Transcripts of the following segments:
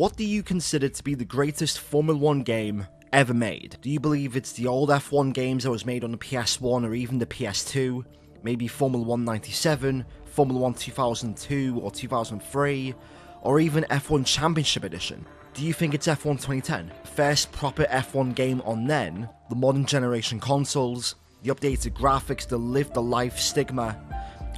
What do you consider to be the greatest Formula 1 game ever made? Do you believe it's the old F1 games that was made on the PS1 or even the PS2? Maybe Formula 1 97, Formula 1 2002 or 2003, or even F1 Championship Edition? Do you think it's F1 2010? First proper F1 game on then, the modern generation consoles, the updated graphics, the live the life stigma,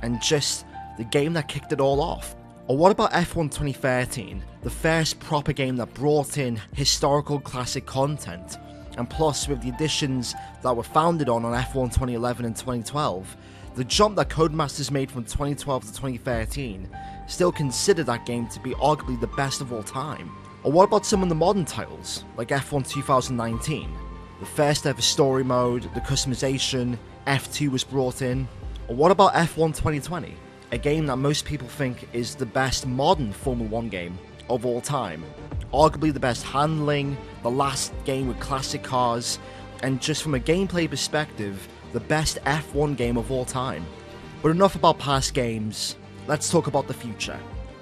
and just the game that kicked it all off? Or what about F1 2013, the first proper game that brought in historical classic content, and plus with the additions that were founded on F1 2011 and 2012, the jump that Codemasters made from 2012 to 2013 still consider that game to be arguably the best of all time? Or what about some of the modern titles, like F1 2019, the first ever story mode, the customization, F2 was brought in? Or what about F1 2020? A game that most people think is the best modern Formula 1 game of all time. Arguably the best handling, the last game with classic cars, and just from a gameplay perspective, the best F1 game of all time. But enough about past games, let's talk about the future.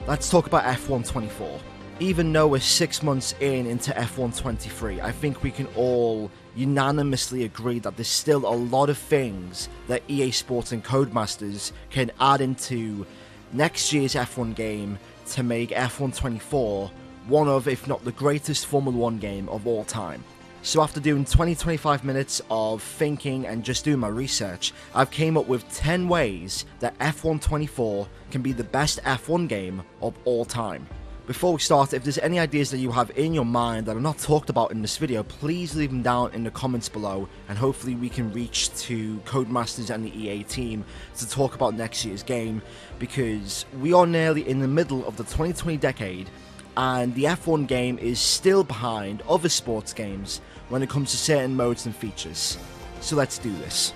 Let's talk about F1 24. Even though we're 6 months into F1 23, I think we can all unanimously agree that there's still a lot of things that EA Sports and Codemasters can add into next year's F1 game to make F1 24 one of, if not the greatest Formula 1 game of all time. So after doing 20-25 minutes of thinking and just doing my research, I've came up with 10 ways that F1 24 can be the best F1 game of all time. Before we start, if there's any ideas that you have in your mind that are not talked about in this video, please leave them down in the comments below, and hopefully we can reach to Codemasters and the EA team to talk about next year's game, because we are nearly in the middle of the 2020 decade, and the F1 game is still behind other sports games when it comes to certain modes and features. So let's do this.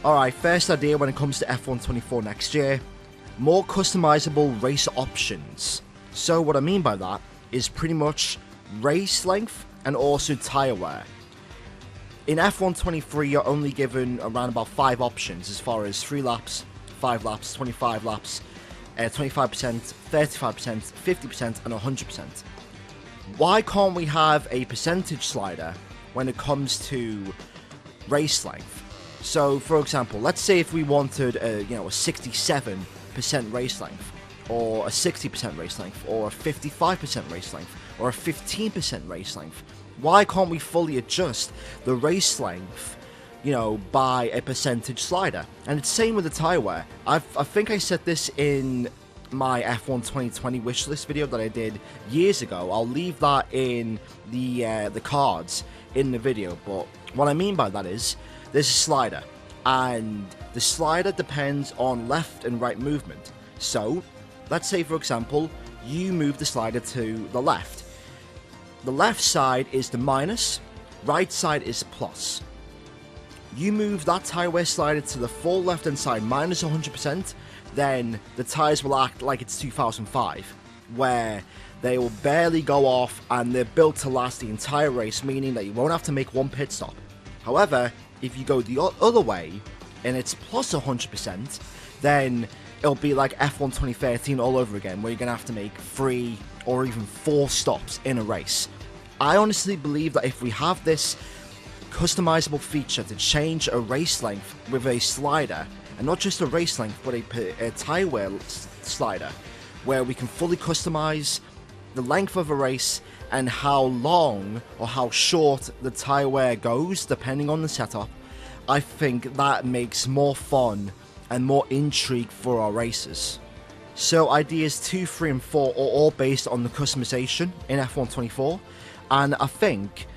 Alright, first idea when it comes to F1 24 next year, more customizable race options. So what I mean by that is pretty much race length and also tyre wear. In F1 23 you're only given around about 5 options as far as 3 laps, 5 laps, 25 laps, 25%, 35%, 50% and 100%. Why can't we have a percentage slider when it comes to race length? So for example, let's say if we wanted a 67% race length, or a 60% race length, or a 55% race length, or a 15% race length. Why can't we fully adjust the race length, by a percentage slider? And it's same with the tyre wear. I think I said this in my F1 2020 wishlist video that I did years ago. I'll leave that in the cards in the video, but what I mean by that is, there's a slider, and the slider depends on left and right movement. So, let's say, for example, you move the slider to the left. The left side is the minus, right side is plus. You move that tyre wear slider to the full left-hand side, minus 100%, then the tyres will act like it's 2005, where they will barely go off and they're built to last the entire race, meaning that you won't have to make one pit stop. However, if you go the other way, and it's plus 100%, then it'll be like F1 2013 all over again, where you're going to have to make 3 or even 4 stops in a race. I honestly believe that if we have this customizable feature to change a race length with a slider, and not just a race length, but a tyre wear slider, where we can fully customize the length of a race and how long or how short the tyre wear goes, depending on the setup, I think that makes more fun and more intrigue for our races. So ideas 2, 3 and 4 are all based on the customization in F1 24, and I think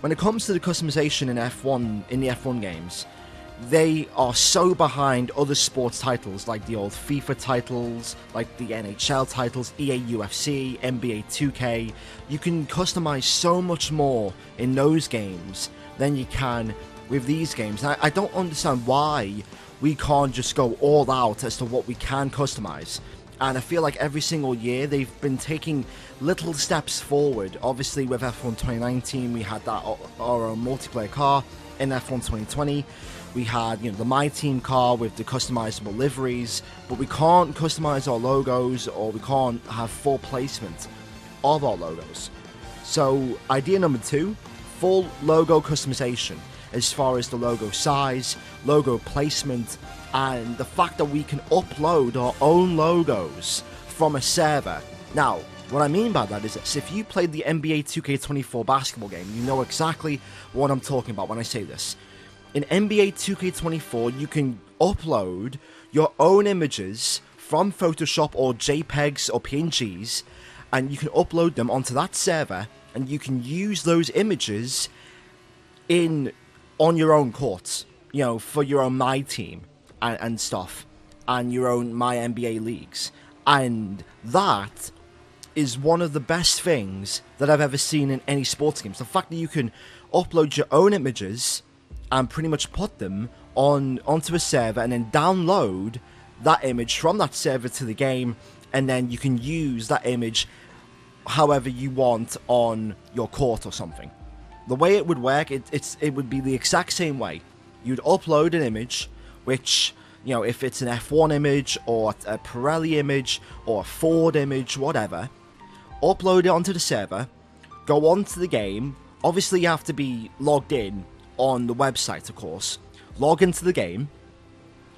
when it comes to the customization in the F1 games, they are so behind other sports titles like the old FIFA titles, like the NHL titles, EA UFC, NBA 2K. You can customize so much more in those games than you can with these games. And I don't understand why we can't just go all out as to what we can customize. And I feel like every single year they've been taking little steps forward. Obviously with F1 2019 we had that our own multiplayer car. In F1 2020 we had the My Team car with the customizable liveries, but we can't customize our logos, or we can't have full placement of our logos. So idea number 2, full logo customization as far as the logo size, logo placement, and the fact that we can upload our own logos from a server. Now, what I mean by that is this: if you played the NBA 2K24 basketball game, you know exactly what I'm talking about when I say this. In NBA 2K24, you can upload your own images from Photoshop or JPEGs or PNGs, and you can upload them onto that server, and you can use those images on your own courts, you know, for your own My Team and stuff, and your own My NBA leagues. And that is one of the best things that I've ever seen in any sports games. The fact that you can upload your own images and pretty much put them onto a server and then download that image from that server to the game, and then you can use that image however you want on your court or something. The way it would work, it would be the exact same way. You'd upload an image, which, you know, if it's an F1 image or a Pirelli image or a Ford image, whatever, upload it onto the server, go onto the game. Obviously you have to be logged in on the website, of course. Log into the game,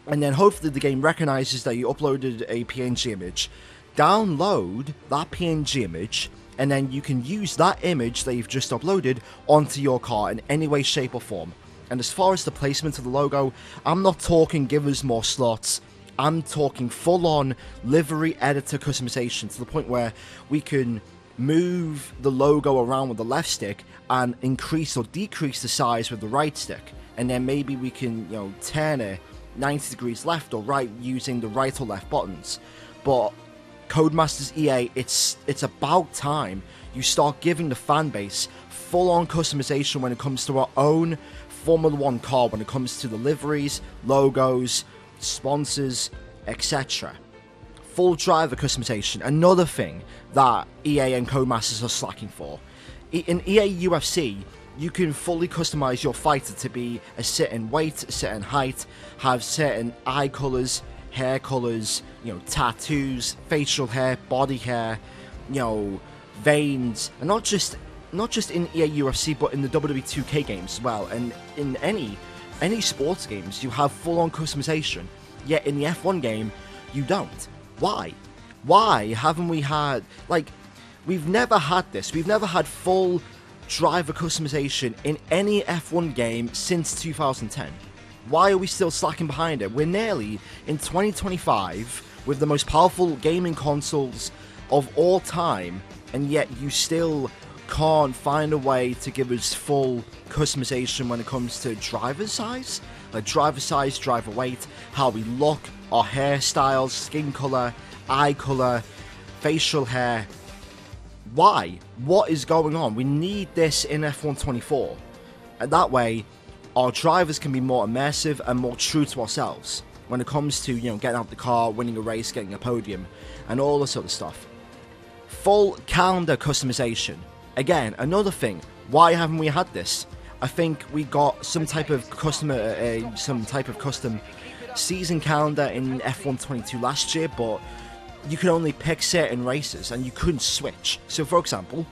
and then hopefully the game recognizes that you uploaded a PNG image. Download that PNG image, and then you can use that image that you've just uploaded onto your car in any way, shape or form. And as far as the placement of the logo, I'm not talking give us more slots. I'm talking full-on livery editor customization to the point where we can move the logo around with the left stick and increase or decrease the size with the right stick. And then maybe we can, you know, turn it 90 degrees left or right using the right or left buttons. But Codemasters EA, it's about time you start giving the fan base full-on customization when it comes to our own Formula 1 car, when it comes to the liveries, logos, sponsors, etc. Full driver customization, another thing that EA and Codemasters are slacking for. In EA UFC, you can fully customize your fighter to be a certain weight, a certain height, have certain eye colors, hair colors, you know, tattoos, facial hair, body hair, you know, veins, and not just in EA UFC, but in the WWE 2K games as well, and in any sports games you have full-on customization. Yet in the F1 game, you don't. Why haven't we had, like, we've never had this. We've never had full driver customization in any F1 game since 2010. Why are we still slacking behind it? We're nearly in 2025 with the most powerful gaming consoles of all time, and yet you still can't find a way to give us full customization when it comes to driver size, like driver size, driver weight, how we look, our hairstyles, skin color, eye color, facial hair. Why? What is going on? We need this in F1 24, and that way our drivers can be more immersive and more true to ourselves when it comes to, you know, getting out the car, winning a race, getting a podium, and all this other stuff. Full calendar customization. Again, another thing. Why haven't we had this? I think we got some type of custom season calendar in F1 22 last year, but you could only pick certain races and you couldn't switch. So, for example,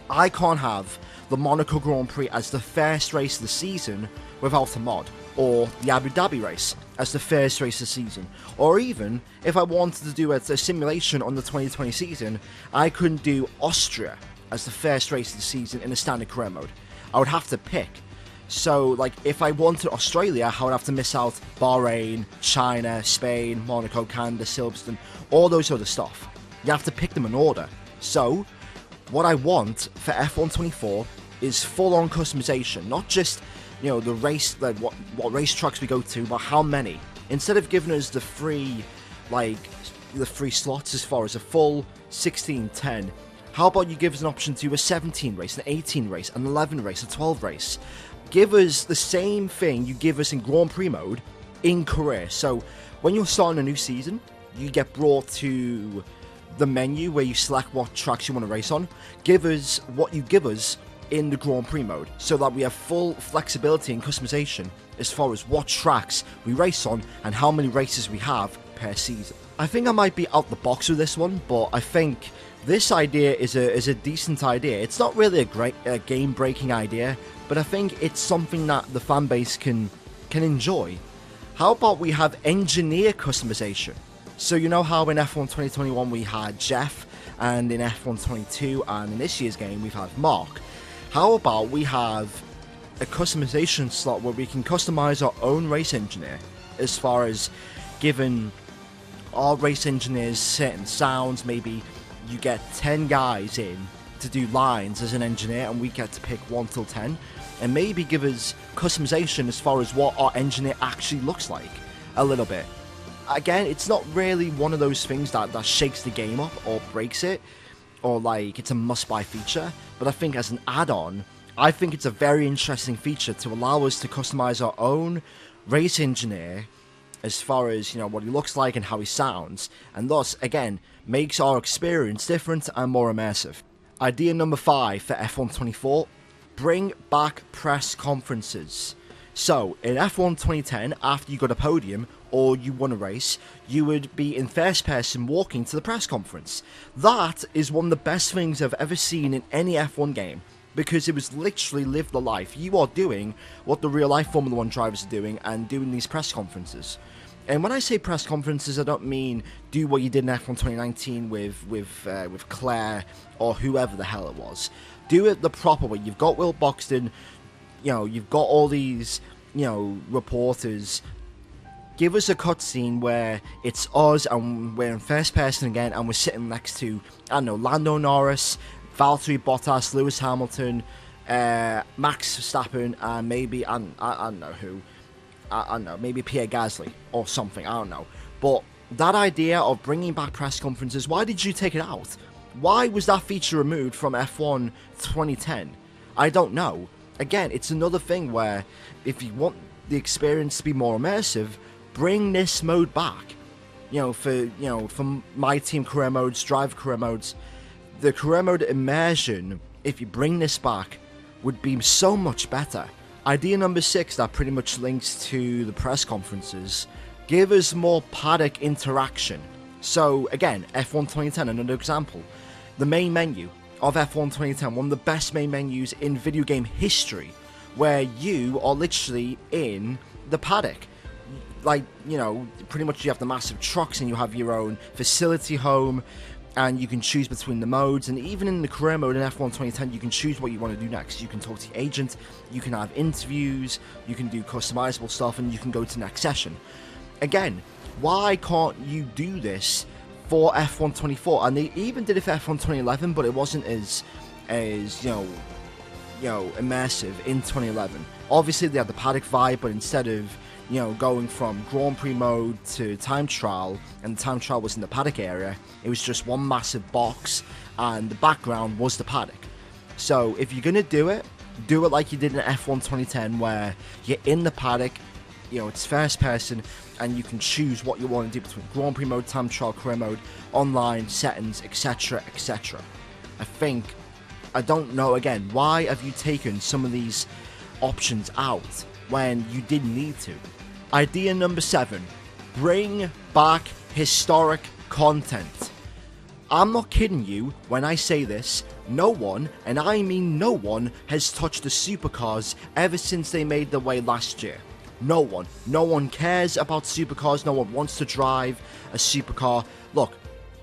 I can't have the Monaco Grand Prix as the first race of the season without a mod, or the Abu Dhabi race as the first race of the season, or even if I wanted to do a simulation on the 2020 season, I couldn't do Austria as the first race of the season in a standard career mode. I would have to pick. So, like, if I wanted Australia, I would have to miss out Bahrain, China, Spain, Monaco, Canada, Silverstone, all those other stuff. You have to pick them in order. So, what I want for F1 24 is full-on customization, not just, you know, the race, like what race tracks we go to, but how many. Instead of giving us the free slots as far as a full 16, 10, how about you give us an option to do a 17 race, an 18 race, an 11 race, a 12 race. Give us the same thing you give us in Grand Prix mode in career. So when you're starting a new season, you get brought to the menu where you select what tracks you want to race on. Give us what you give us in the Grand Prix mode, so that we have full flexibility and customization as far as what tracks we race on and how many races we have per season. I think I might be out the box with this one, but I think This idea is a decent idea. It's not really a great game-breaking idea, but I think it's something that the fan base can enjoy. How about we have engineer customization? So you know how in F1 2021 we had Jeff, and in F1 22 and in this year's game we've had Mark. How about we have a customization slot where we can customize our own race engineer, as far as giving our race engineers certain sounds. Maybe you get 10 guys in to do lines as an engineer, and we get to pick 1 till 10, and maybe give us customization as far as what our engineer actually looks like a little bit. Again, it's not really one of those things that shakes the game up or breaks it, or like it's a must-buy feature, but I think as an add-on, I think it's a very interesting feature to allow us to customize our own race engineer as far as, you know, what he looks like and how he sounds, and thus, again, makes our experience different and more immersive. Idea number 5 for F1 24, bring back press conferences. So, in F1 2010, after you got a podium, or you won a race, you would be in first person walking to the press conference. That is one of the best things I've ever seen in any F1 game, because it was literally live the life. You are doing what the real life Formula 1 drivers are doing, and doing these press conferences. And when I say press conferences, I don't mean do what you did in F1 2019 with Claire or whoever the hell it was. Do it the proper way. You've got Will Buxton, you know, you've got all these, you know, reporters. Give us a cutscene where it's us and we're in first person again, and we're sitting next to, I don't know, Lando Norris, Valtteri Bottas, Lewis Hamilton, Max Verstappen, and maybe, I don't know who. I don't know, maybe Pierre Gasly or something, I don't know. But that idea of bringing back press conferences, why did you take it out? Why was that feature removed from F1 2010? I don't know. Again, it's another thing where if you want the experience to be more immersive, bring this mode back. For my team career modes, driver career modes, the career mode immersion, if you bring this back, would be so much better. Idea number 6 that pretty much links to the press conferences, give us more paddock interaction. So again, F1 2010, another example. The main menu of F1 2010, one of the best main menus in video game history, where you are literally in the paddock. Like, you know, pretty much you have the massive trucks and you have your own facility home, and you can choose between the modes. And even in the career mode in F1 2010, you can choose what you want to do next. You can talk to your agent, you can have interviews, you can do customizable stuff, and you can go to the next session. Again, why can't you do this for F1 24? And they even did it for F1 2011, but it wasn't as immersive in 2011. Obviously they had the paddock vibe, but instead of going from Grand Prix mode to time trial, and the time trial was in the paddock area, it was just one massive box, and the background was the paddock. So if you're gonna do it like you did in F1 2010, where you're in the paddock, it's first person, and you can choose what you want to do between Grand Prix mode, time trial, career mode, online, settings, etc, etc. I don't know, again, why have you taken some of these options out when you didn't need to? Idea number 7, bring back historic content. I'm not kidding you when I say this, no one, and I mean no one, has touched the supercars ever since they made their way last year. No one. No one cares about supercars, no one wants to drive a supercar. Look,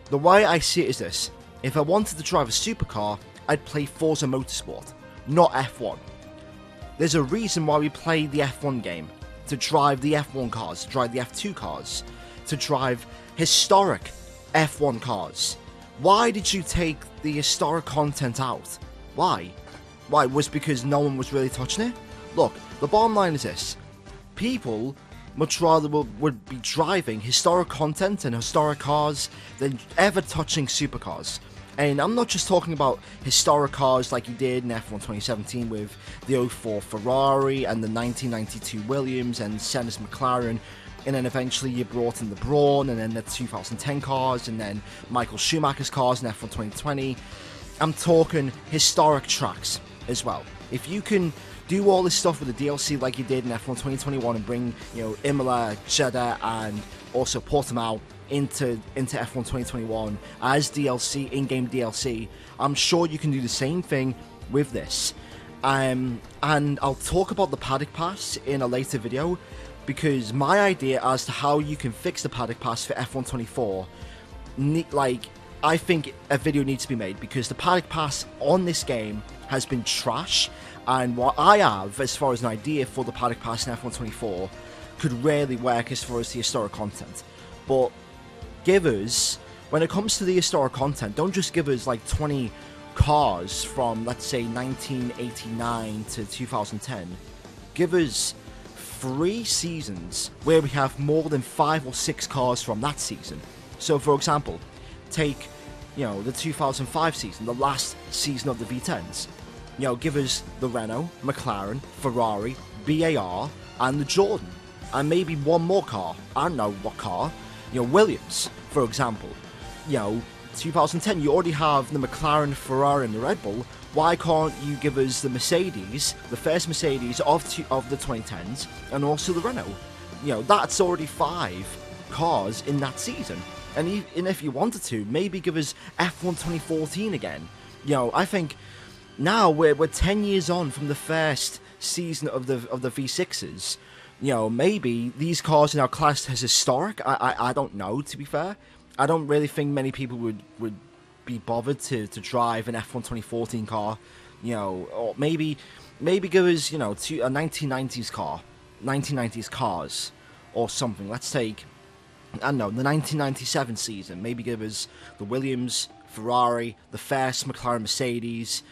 the way I see it is this: if I wanted to drive a supercar, I'd play Forza Motorsport, not F1. There's a reason why we play the F1 game, to drive the F1 cars, to drive the F2 cars, to drive historic F1 cars. Why did you take the historic content out? Why? Why? Was it because no one was really touching it? Look, the bottom line is this: people much rather would be driving historic content and historic cars than ever touching supercars. And I'm not just talking about historic cars like you did in F1 2017 with the 04 Ferrari and the 1992 Williams and Senna's McLaren, and then eventually you brought in the Brawn, and then the 2010 cars, and then Michael Schumacher's cars in F1 2020. I'm talking historic tracks as well. If you can do all this stuff with the DLC like you did in F1 2021 and bring, Imola, Jeddah, and also Portimao, into F1 2021 as DLC, in-game DLC. I'm sure you can do the same thing with this. And I'll talk about the paddock pass in a later video, because my idea as to how you can fix the paddock pass for F1 24, I think a video needs to be made, because the paddock pass on this game has been trash, and what I have as far as an idea for the paddock pass in F1 24 could really work as far as the historic content. But give us, when it comes to the historic content, don't just give us like 20 cars from, let's say, 1989 to 2010. Give us 3 seasons where we have more than 5 or 6 cars from that season. So for example, take, the 2005 season, the last season of the V10s. Give us the Renault, McLaren, Ferrari, BAR, and the Jordan. And maybe one more car. I don't know what car. Williams, for example. 2010, you already have the McLaren, Ferrari, and the Red Bull. Why can't you give us the Mercedes, the first Mercedes of the 2010s, and also the Renault? That's already 5 cars in that season. And if you wanted to, maybe give us F1 2014 again. I think now we're 10 years on from the first season of the V6s. Maybe these cars are now classed as historic. I don't know, to be fair. I don't really think many people would be bothered to drive an F1 2014 car. Or maybe give us, a 1990s car. 1990s cars. Or something. Let's take, I don't know, the 1997 season. Maybe give us the Williams, Ferrari, the first McLaren Mercedes,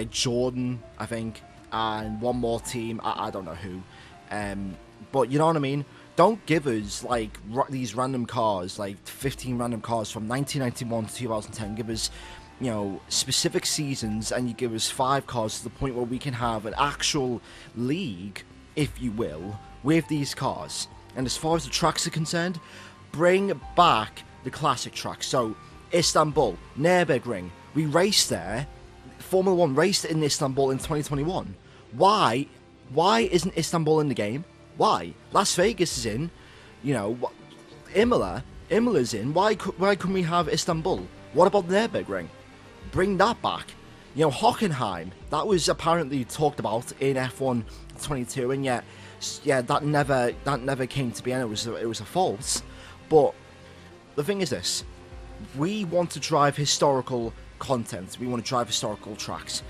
Jordan, I think, and one more team. I don't know who. But you know what I mean? Don't give us like these random cars, like 15 random cars from 1991 to 2010. Give us, specific seasons, and you give us 5 cars to the point where we can have an actual league, if you will, with these cars. And as far as the tracks are concerned, bring back the classic tracks. So Istanbul, Nürburgring, we raced there. Formula 1 raced in Istanbul in 2021. Why isn't Istanbul in the game? Why? Las Vegas is in. Imola's in. Why couldn't we have Istanbul? What about Nürburgring? Bring that back. Hockenheim, that was apparently talked about in F1 22, and yet, that never came to be, and it was a false. But the thing is this: we want to drive historical content. We want to drive historical tracks.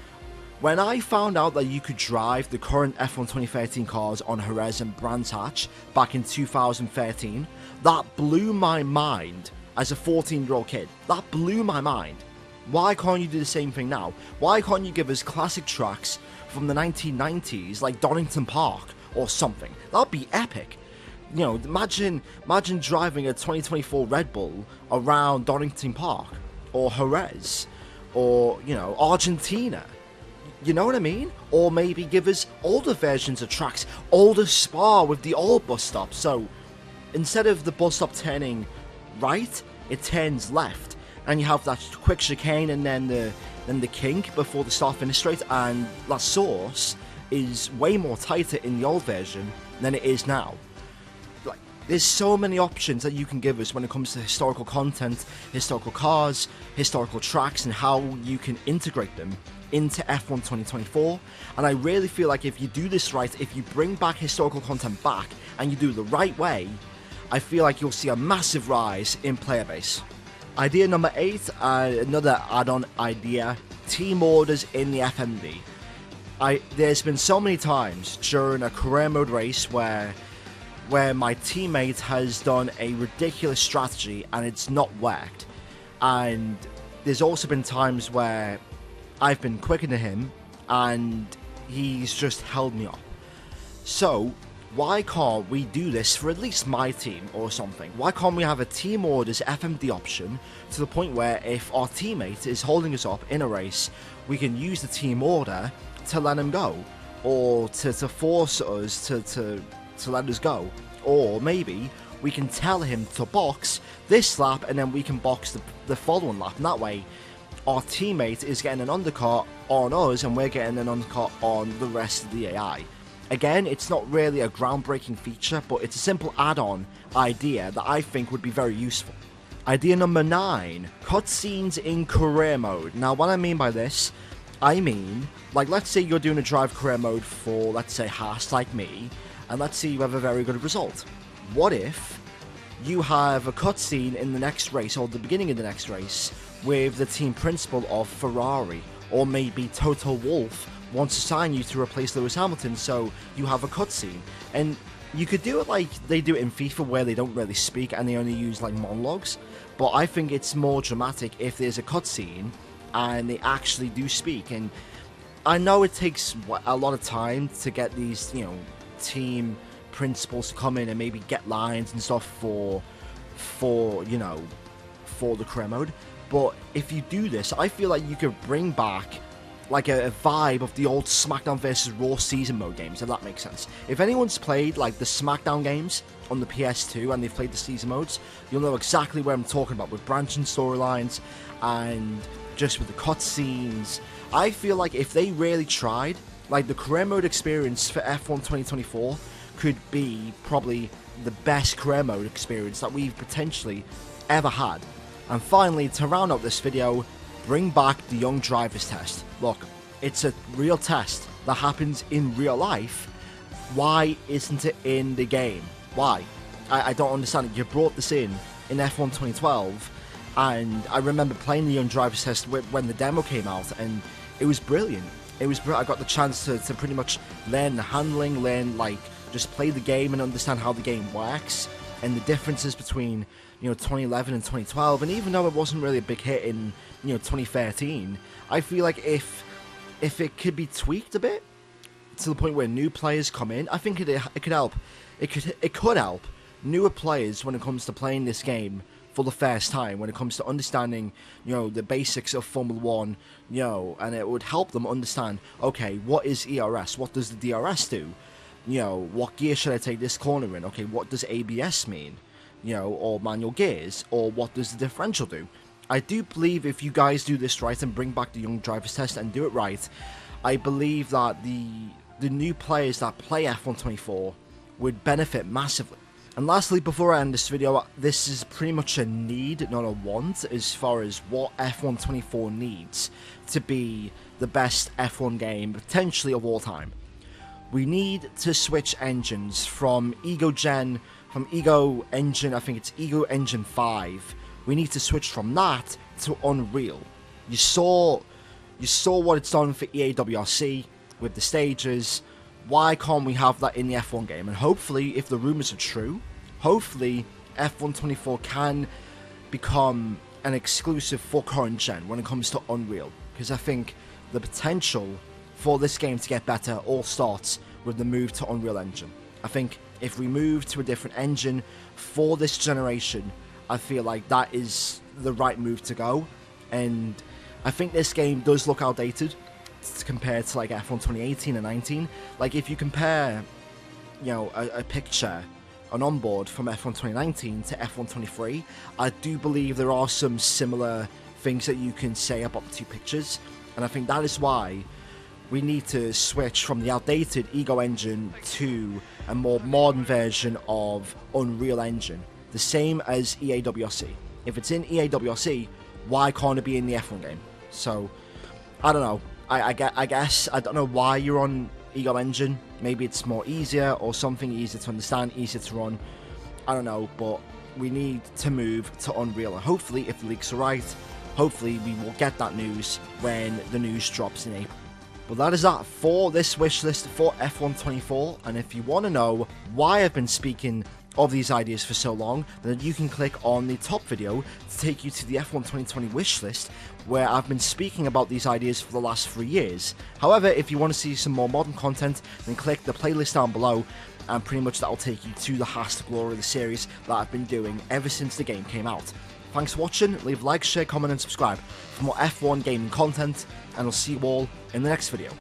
When I found out that you could drive the current F1 2013 cars on Jerez and Brands Hatch back in 2013, that blew my mind as a 14-year-old kid. That blew my mind. Why can't you do the same thing now? Why can't you give us classic tracks from the 1990s, like Donington Park or something? That'd be epic. Imagine driving a 2024 Red Bull around Donington Park or Jerez or, Argentina. You know what I mean? Or maybe give us older versions of tracks, older Spa with the old bus stop. So instead of the bus stop turning right, it turns left, and you have that quick chicane and then the kink before the start-finish straight. And that source is way more tighter in the old version than it is now. There's so many options that you can give us when it comes to historical content, historical cars, historical tracks, and how you can integrate them into F1 2024. And I really feel like if you do this right, if you bring back historical content back and you do it the right way, I feel like you'll see a massive rise in player base. Idea number 8, another add-on idea, team orders in the FMV. There's been so many times during a career mode race where my teammate has done a ridiculous strategy and it's not worked. And there's also been times where I've been quicker than him and he's just held me up. So why can't we do this for at least my team or something? Why can't we have a team orders FMD option to the point where if our teammate is holding us up in a race, we can use the team order to let him go, or to force us to let us go. Or maybe we can tell him to box this lap and then we can box the following lap, and that way our teammate is getting an undercut on us and we're getting an undercut on the rest of the AI. Again, it's not really a groundbreaking feature, but it's a simple add-on idea that I think would be very useful. Idea number 9, cutscenes in career mode. Now, what I mean by this, I mean, like, let's say you're doing a drive career mode for, let's say, Haas like me, and let's say you have a very good result. What if you have a cutscene in the next race, or the beginning of the next race, with the team principal of Ferrari, or maybe Toto Wolff wants to sign you to replace Lewis Hamilton, so you have a cutscene. And you could do it like they do it in FIFA, where they don't really speak and they only use like monologues, but I think it's more dramatic if there's a cutscene and they actually do speak. And I know it takes a lot of time to get these, you know, team principals to come in and maybe get lines and stuff for you know, for the career mode, but if you do this, I feel like you could bring back like a vibe of the old SmackDown vs. Raw season mode games, if that makes sense. If anyone's played like the SmackDown games on the PS2 and they've played the season modes, you'll know exactly what I'm talking about, with branching storylines and just with the cutscenes. I feel like if they really tried, like the career mode experience for F1 2024 could be probably the best career mode experience that we've potentially ever had. And finally, to round out this video, bring back the young drivers test. Look, it's a real test that happens in real life. Why isn't it in the game? Why? I don't understand it. You brought this in F1 2012, and I remember playing the young drivers test when the demo came out, and it was brilliant. It was brilliant. I got the chance to pretty much learn the handling, like just play the game and understand how the game works, and the differences between, you know, 2011 and 2012. And even though it wasn't really a big hit in, you know, 2013, I feel like if it could be tweaked a bit to the point where new players come in, I think it could help. It could help newer players when it comes to playing this game for the first time, when it comes to understanding, you know, the basics of Formula 1, you know, and it would help them understand, okay, what is ERS? What does the DRS do? You know, what gear should I take this corner in? Okay, what does ABS mean? You know, or manual gears, or what does the differential do? I do believe if you guys do this right and bring back the young drivers test and do it right, I believe that the new players that play F1 24 would benefit massively. And lastly, before I end this video, this is pretty much a need, not a want, as far as what F1 24 needs to be the best F1 game potentially of all time. We need to switch engines from Ego Engine, I think it's Ego Engine 5. We need to switch from that to Unreal. You saw what it's done for EAWRC with the stages. Why can't we have that in the F1 game? And hopefully, if the rumors are true, hopefully F1 24 can become an exclusive for current gen when it comes to Unreal. Because I think the potential for this game to get better all starts with the move to Unreal Engine. I think if we move to a different engine for this generation, I feel like that is the right move to go. And I think this game does look outdated compared to like F1 2018 and 19. Like if you compare, you know, a picture, an onboard from F1 2019 to F1 23, I do believe there are some similar things that you can say about the two pictures. And I think that is why we need to switch from the outdated Ego Engine to a more modern version of Unreal Engine. The same as EAWRC. If it's in EAWRC, why can't it be in the F1 game? So, I don't know. I guess, I don't know why you're on Ego Engine. Maybe it's more easier or something, easier to understand, easier to run. I don't know, but we need to move to Unreal. And hopefully, if the leaks are right, hopefully we will get that news when the news drops in April. But that is that for this wish list for F1 24, and if you want to know why I've been speaking of these ideas for so long, then you can click on the top video to take you to the F1 2020 wish list, where I've been speaking about these ideas for the last 3 years. However, if you want to see some more modern content, then click the playlist down below, and pretty much that'll take you to the Haas to Glory, the series that I've been doing ever since the game came out. Thanks for watching, leave a like, share, comment and subscribe for more F1 gaming content, and I'll see you all in the next video.